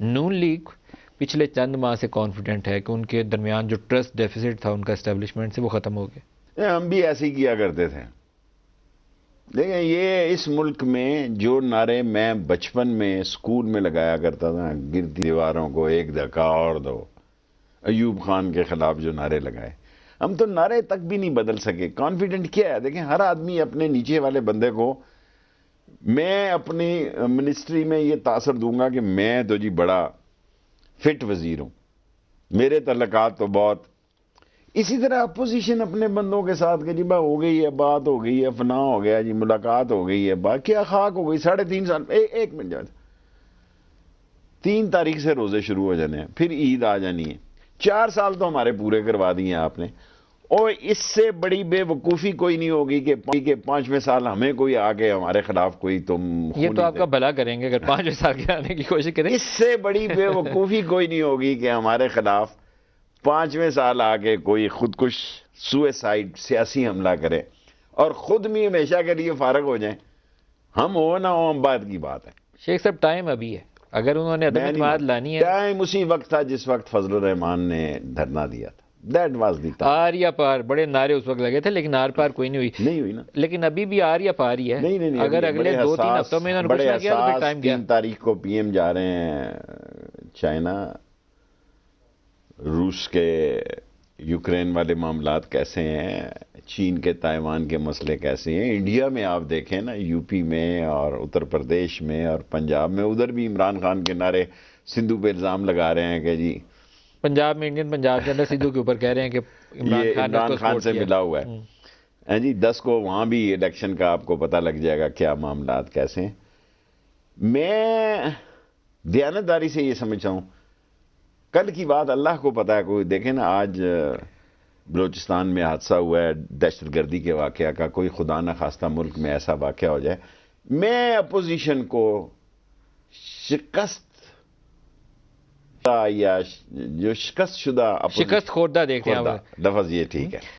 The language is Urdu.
نون لیگ پچھلے چند ماہ سے کانفیڈنٹ ہے کہ ان کے درمیان جو ٹرسٹ ڈیفیسٹ تھا ان کا اسٹیبلشمنٹ سے وہ ختم ہو گیا. ہم بھی ایسے ہی کیا کرتے تھے. دیکھیں یہ اس ملک میں جو نعرے میں بچپن میں اسکول میں لگایا کرتا تھا، گرتی دیواروں کو ایک دھکا اور دو، ایوب خان کے خلاف جو نعرے لگائے، ہم تو نعرے تک بھی نہیں بدل سکے. کانفیڈنٹ کیا ہے؟ دیکھیں ہر آدمی اپنے نیچے والے بندے کو، میں اپنی منسٹری میں یہ تاثر دوں گا کہ میں تو جی بڑا فٹ وزیر ہوں، میرے تعلقات تو بہت. اسی طرح اپوزیشن اپنے بندوں کے ساتھ کہ جی ہو گئی ہے، بات ہو گئی ہے، فنا ہو گیا جی، ملاقات ہو گئی ہے، بات کیا خاک ہو گئی. 3.5 سال ایک منٹ جائے 3 تاریخ سے روزے شروع ہو جانے ہیں، پھر عید آ جانی ہے. 4 سال تو ہمارے پورے کروا دیے آپ نے. اور اس سے بڑی بے وقوفی کوئی نہیں ہوگی کہ 5ویں سال ہمیں کوئی آگے ہمارے خلاف کوئی تم یہ تو آپ کا بھلا کریں گے اگر 5 سال کے آنے کی کوشش کریں. اس سے بڑی بے وقوفی کوئی نہیں ہوگی کہ ہمارے خلاف 5ویں سال آگے کوئی خودکش سوئسائڈ سیاسی حملہ کرے اور خود بھی ہمیشہ کے لیے فارغ ہو جائیں. ہم ہو نہ ہو ہم بات کی بات ہے. شیخ صاحب ٹائم ابھی ہے، اگر انہوں نے عدم اعتماد لانی ہے. ٹائم اسی وقت تھا جس وقت فضل الرحمان نے دھرنا دیا تھا. That was the time. آر یا پار بڑے نعرے اس وقت لگے تھے، لیکن آر پار کوئی نہیں ہوئی نا. لیکن ابھی بھی آر یا پار ہی ہے. نہیں اگر اگلے 2-3 ہفتوں میں انہوں نے کچھ نہ کیا تو پھر ٹائم گیا. 3 تاریخ کو پی ایم جا رہے ہیں چائنا. روس کے یوکرین والے معاملات کیسے ہیں، چین کے تائیوان کے مسئلے کیسے ہیں. انڈیا میں آپ دیکھیں نا، یو پی میں اور اتر پردیش میں اور پنجاب میں، ادھر بھی عمران خان کے نعرے سندھو پہ الزام لگا رہے ہیں کہ جی پنجاب میں انڈین پنجاب کے اندر سدھو کے اوپر کہہ رہے ہیں کہ عمران خان سے ملا ہوا ہے. جی 10 کو وہاں بھی الیکشن کا آپ کو پتہ لگ جائے گا کیا معاملات کیسے ہیں. میں دیانتداری سے یہ سمجھتا ہوں، کل کی بات اللہ کو پتہ ہے. کوئی دیکھیں نا، آج بلوچستان میں حادثہ ہوا ہے دہشت گردی کے واقعہ کا، کوئی خدا نہ خواستہ ملک میں ایسا واقعہ ہو جائے. میں اپوزیشن کو شکست یا جو شکست شدہ شکست خوردہ دیکھتے ہیں لفظ یہ ٹھیک ہے.